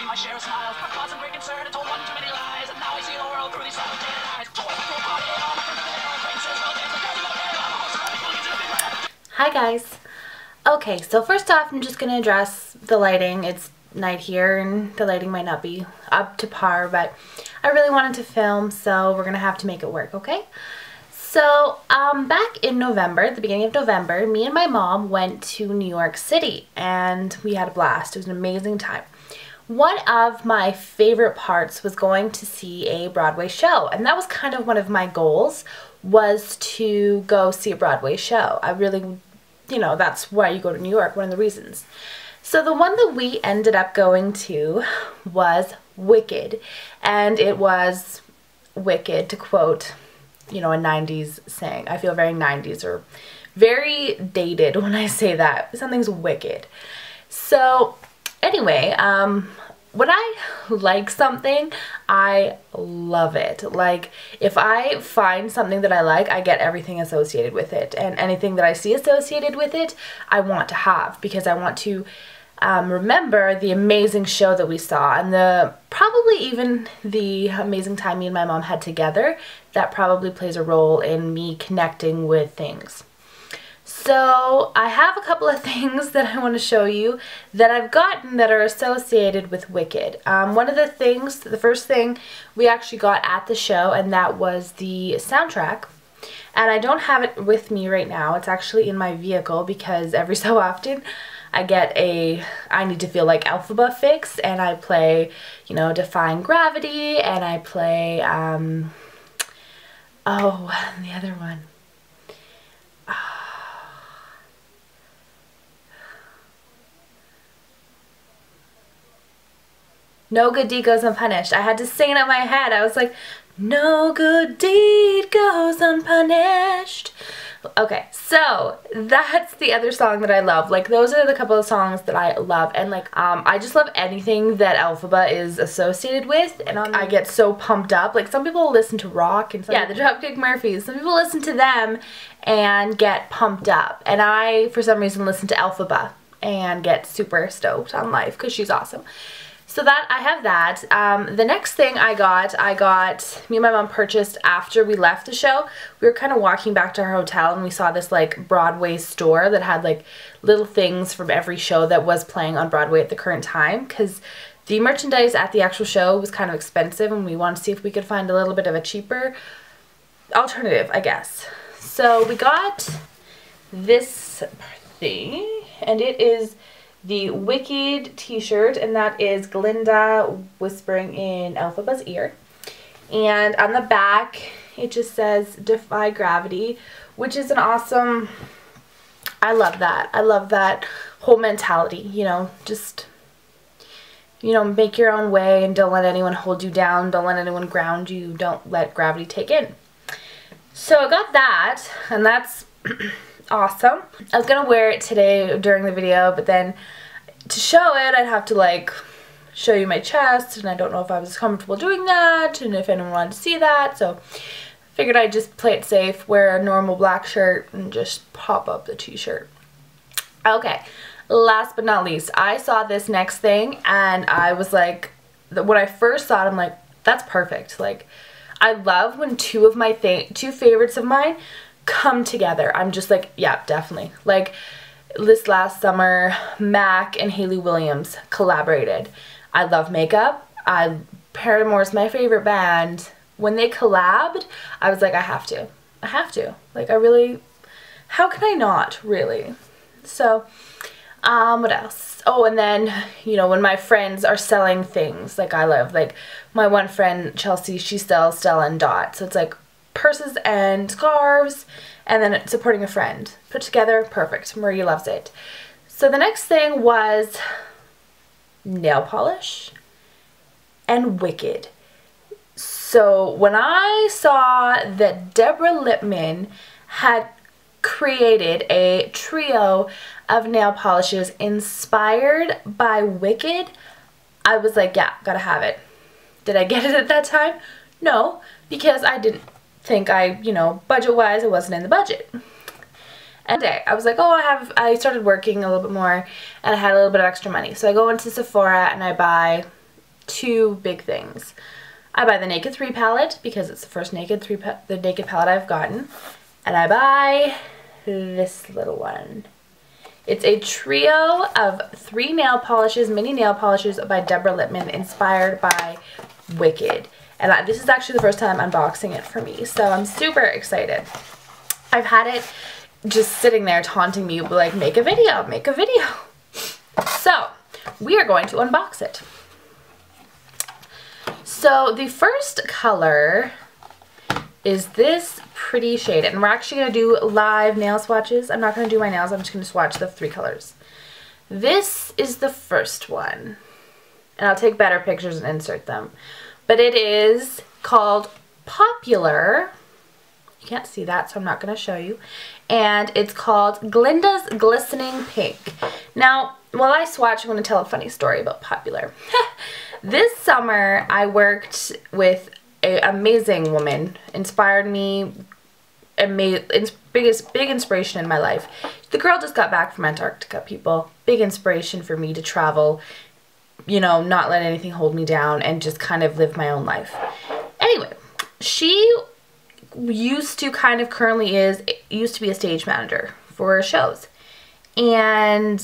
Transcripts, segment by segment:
my share of smiles. My cause and great concern, I told one too many lies, and now I see the world through these silent jaded eyes. Hi guys. Okay, so first off, I'm just going to address the lighting. It's night here and the lighting might not be up to par, but I really wanted to film, so we're going to have to make it work, okay? So, back in November, at the beginning of November, me and my mom went to New York City and we had a blast. It was an amazing time. One of my favorite parts was going to see a Broadway show, and that was kind of one of my goals, was to go see a Broadway show. I really, that's why you go to New York, one of the reasons. So the one that we ended up going to was Wicked, and it was wicked, to quote, a 90s saying. I feel very 90s or very dated when I say that. Something's wicked. So anyway, when I like something, I love it. Like, if I find something that I like, I get everything associated with it. And anything that I see associated with it, I want to have, because I want to remember the amazing show that we saw, and probably even the amazing time me and my mom had together. That probably plays a role in me connecting with things. So I have a couple of things that I want to show you that I've gotten that are associated with Wicked. One of the first thing we actually got at the show, and that was the soundtrack. And I don't have it with me right now. It's actually in my vehicle because every so often I get I need to feel like Elphaba fix, and I play, Defying Gravity, and I play, the other one. No Good Deed Goes Unpunished. I had to sing it in my head. I was like, no good deed goes unpunished. Okay, so that's the other song that I love. Like, those are the couple of songs that I love, and I just love anything that Elphaba is associated with, and I get so pumped up. Like, some people listen to rock, and the Dropkick Murphys. Some people listen to them and get pumped up, and I, for some reason, listen to Elphaba and get super stoked on life because she's awesome. So I have that. The next thing me and my mom purchased after we left the show. We were kind of walking back to our hotel and we saw this Broadway store that had little things from every show that was playing on Broadway at the current time, because the merchandise at the actual show was kind of expensive and we wanted to see if we could find a little bit of a cheaper alternative, I guess. So we got this thing, and it is the Wicked t-shirt, and that is Glinda whispering in Elphaba's ear. And on the back it just says Defy Gravity, which is an awesome, I love that. I love that whole mentality, just make your own way and don't let anyone hold you down, don't let anyone ground you, don't let gravity take in. So I got that, and that's awesome. I was gonna wear it today during the video, but then to show it I'd have to show you my chest, and I don't know if I was comfortable doing that and if anyone wanted to see that, so I figured I'd just play it safe, wear a normal black shirt and just pop up the t-shirt. Okay, last but not least, I saw this next thing and I was like, when I first saw it, I'm like, that's perfect. I love when two favorites of mine come together. I'm just like, yeah, definitely. This last summer, Mac and Hayley Williams collaborated. I love makeup. Paramore's my favorite band. When they collabed, I was like, I have to. I have to. How can I not, really? So, what else? Oh, and then, when my friends are selling things, I love, my one friend, Chelsea, she sells Stella and Dot. So it's purses and scarves, and then supporting a friend. Put together, perfect. Marie loves it. So the next thing was nail polish and Wicked. So when I saw that Deborah Lippman had created a trio of nail polishes inspired by Wicked, I was like, yeah, gotta have it. Did I get it at that time? No, because I didn't think budget-wise, it wasn't in the budget. And I was like, oh, I started working a little bit more and I had a little bit of extra money. So I go into Sephora and I buy two big things. I buy the Naked 3 palette because it's the first Naked palette I've gotten. And I buy this little one. It's a trio of 3 nail polishes, mini nail polishes by Deborah Lippman, inspired by Wicked. And this is actually the first time unboxing it for me, so I'm super excited. I've had it just sitting there taunting me, like, make a video, make a video. So, we are going to unbox it. So, the first color is this pretty shade, and we're actually going to do live nail swatches. I'm not going to do my nails, I'm just going to swatch the 3 colors. This is the first one, and I'll take better pictures and insert them. But it is called Popular. You can't see that, so I'm not going to show you. And it's called Glinda's Glistening Pink. Now, while I swatch, I'm going to tell a funny story about Popular. This summer, I worked with an amazing woman, inspired me, big inspiration in my life. The girl just got back from Antarctica, people. Big inspiration for me to travel, you know, not let anything hold me down and just kind of live my own life. Anyway, she used to used to be a stage manager for shows. And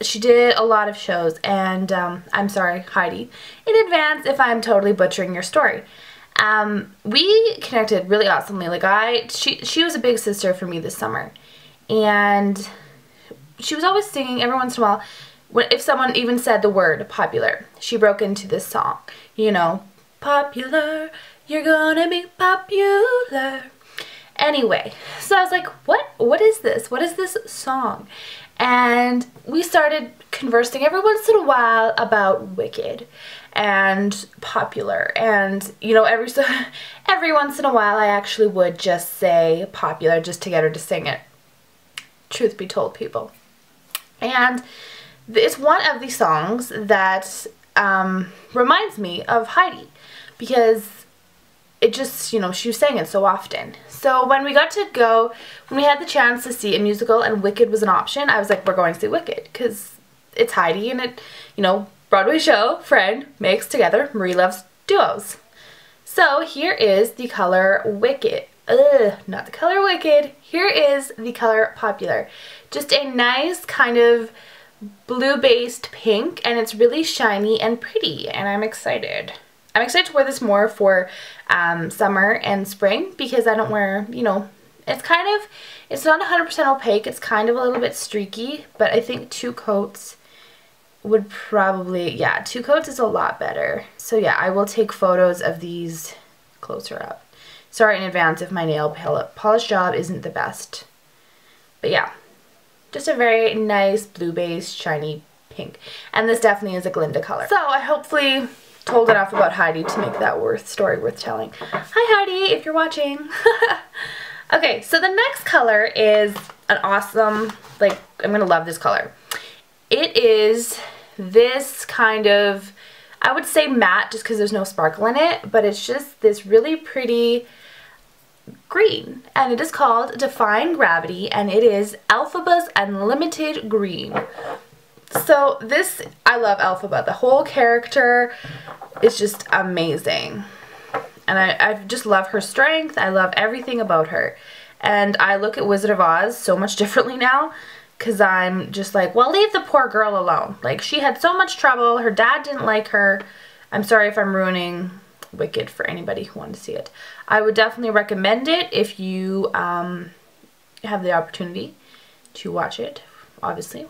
she did a lot of shows, and I'm sorry, Heidi, in advance if I'm totally butchering your story. We connected really awesomely. Like she was a big sister for me this summer, and she was always singing every once in a while. If someone even said the word popular, she broke into this song, you know, popular, you're gonna be popular. Anyway, so I was like, what is this? What is this song? And we started conversing every once in a while about Wicked and Popular. And, you know, every once in a while I actually would just say Popular just to get her to sing it. Truth be told, people. And it's one of the songs that reminds me of Heidi, because it just, you know, she sang it so often. So when we had the chance to see a musical and Wicked was an option, I was like, we're going to see Wicked, because it's Heidi and it, you know, Broadway show, friend, makes together, Marie loves duos. So here is the color Wicked. Not the color Wicked. Here is the color Popular. Just a nice kind of blue-based pink, and it's really shiny and pretty, and I'm excited. I'm excited to wear this more for summer and spring, because I don't wear, you know, it's not 100% opaque, it's kind of a little bit streaky, but I think 2 coats would probably, yeah, 2 coats is a lot better. So yeah, I will take photos of these closer up. Sorry in advance if my nail polish job isn't the best. But yeah, just a very nice blue-based shiny pink. And this definitely is a Glinda color. So I hopefully told enough about Heidi to make that story worth telling. Hi Heidi, if you're watching. Okay, so the next color is an awesome, like, I'm gonna love this color. It is this kind of, I would say matte just because there's no sparkle in it, but it's just this really pretty green, and it is called Defying Gravity, and it is Elphaba's Unlimited Green. So this, I love Elphaba. The whole character is just amazing. And I just love her strength. I love everything about her. And I look at Wizard of Oz so much differently now, because I'm just like, well, leave the poor girl alone. Like, she had so much trouble. Her dad didn't like her. I'm sorry if I'm ruining Wicked for anybody who wanted to see it. I would definitely recommend it if you have the opportunity to watch it, obviously.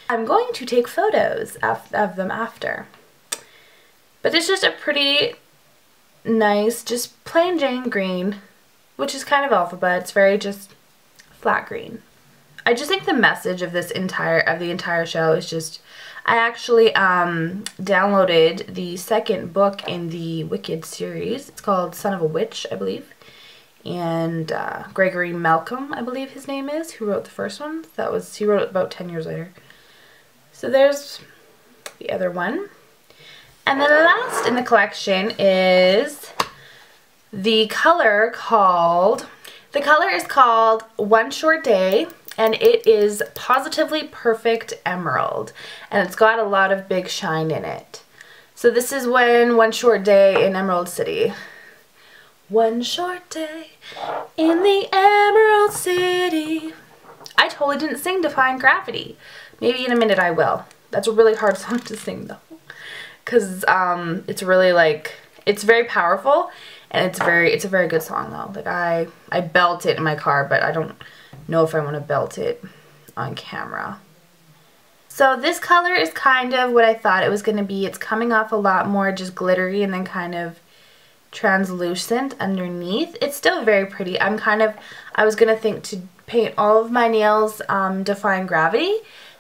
I'm going to take photos of them after. But it's just a pretty nice, just plain Jane green, which is kind of Elphaba. It's very just flat green. I just think the message of the entire show is just, I actually downloaded the second book in the Wicked series. It's called Son of a Witch, I believe. And Gregory Malcolm, I believe his name is, who wrote the first one. He wrote it about 10 years later. So there's the other one. And then last in the collection is the color is called One Short Day, and it is Positively Perfect Emerald, and it's got a lot of big shine in it. So this is when One Short Day in Emerald City. One short day in the Emerald City. I totally didn't sing Defying Gravity. Maybe in a minute I will. That's a really hard song to sing though. Because it's really like, it's very powerful and it's a very good song though. Like I belt it in my car, but I don't know if I want to belt it on camera. So this color is kind of what I thought it was going to be. It's coming off a lot more just glittery and then kind of translucent underneath. It's still very pretty. I was going to think to paint all of my nails Defying Gravity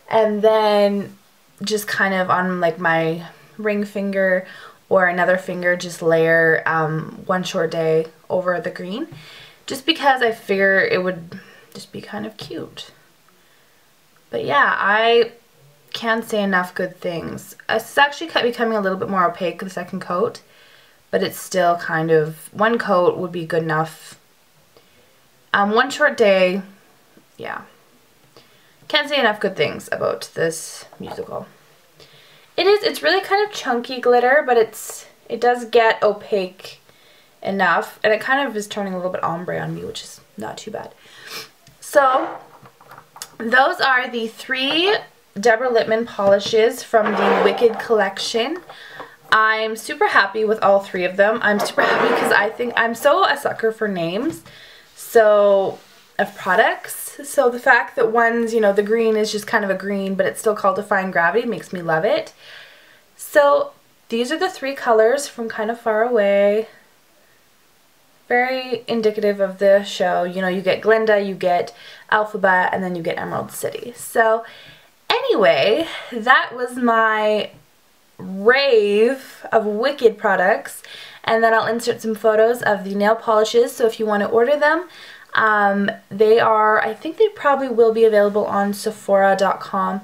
and then just kind of on like my ring finger or another finger just layer One Short Day over the green, just because I figure it would just be kind of cute. But yeah, I can't say enough good things. It's actually becoming a little bit more opaque the second coat, but it's still kind of, one coat would be good enough. One Short Day, yeah. Can't say enough good things about this musical. It's really kind of chunky glitter, but it does get opaque enough, and it kind of is turning a little bit ombre on me, which is not too bad. So those are the 3 Deborah Lippmann polishes from the Wicked collection. I'm super happy with all 3 of them. I'm super happy because I think I'm so a sucker for names, so of products. So the fact that one's, you know, the green is just kind of a green, but it's still called Defying Gravity makes me love it. So these are the 3 colors from Kind of Far Away. Very indicative of the show. You know, you get Glinda, you get Alphabet, and then you get Emerald City. So anyway, that was my rave of Wicked products, and then I'll insert some photos of the nail polishes, so if you want to order them, they are, I think they probably will be available on Sephora.com.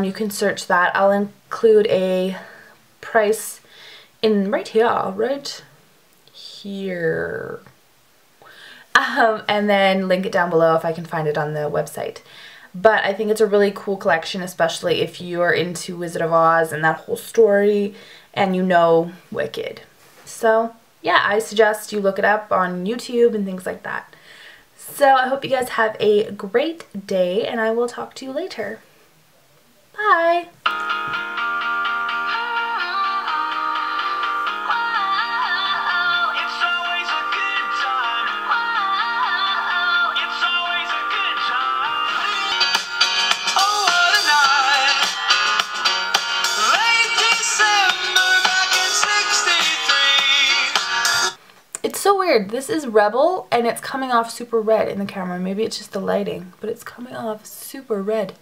You can search that. I'll include a price in right here, and then link it down below if I can find it on the website. But I think it's a really cool collection, especially if you are into Wizard of Oz and that whole story and you know Wicked. So yeah, I suggest you look it up on YouTube and things like that. So I hope you guys have a great day, and I will talk to you later. Bye! It's so weird. This is Rebel, and it's coming off super red in the camera. Maybe it's just the lighting, but it's coming off super red.